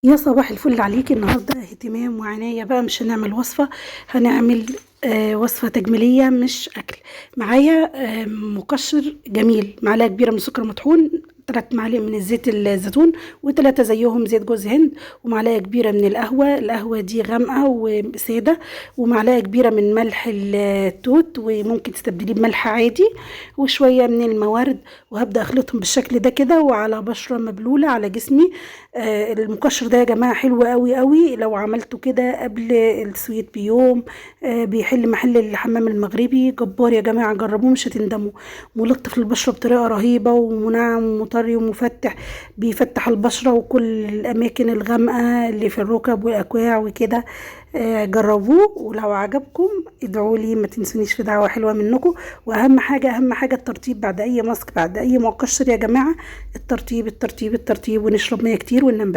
يا صباح الفل عليكِ، النهارده اهتمام وعناية بقى مش هنعمل وصفة، هنعمل وصفة تجميلية مش أكل. معايا مقشر جميل، معلقة كبيرة من السكر المطحون، 3 معالق من الزيت الزيتون، و3 زيهم زيت جوز هند، ومعلقة كبيرة من القهوة دي غامقة وسادة، ومعلقة كبيرة من ملح التوت وممكن تستبدليه بملح عادي، وشوية من الموارد، وهابدأ أخلطهم بالشكل ده كده وعلى بشرة مبلولة على جسمي. المقشر ده يا جماعة حلو أوي أوي لو عملته كده قبل السويت بيوم، بيحل محل الحمام المغربي، جبار يا جماعة، جربوه مش هتندموا. ملطف للبشرة بطريقة رهيبة ومنعم ومطري ومفتح، بيفتح البشرة وكل الأماكن الغامقة اللي في الركب والأكواع وكده. جربوه ولو عجبكم ادعوا لي، ما تنسونيش في دعوة حلوة منكم. واهم حاجة اهم حاجة الترطيب بعد اي ماسك بعد اي مقشر يا جماعة، الترطيب الترطيب الترطيب، ونشرب مية كتير وننام بدري.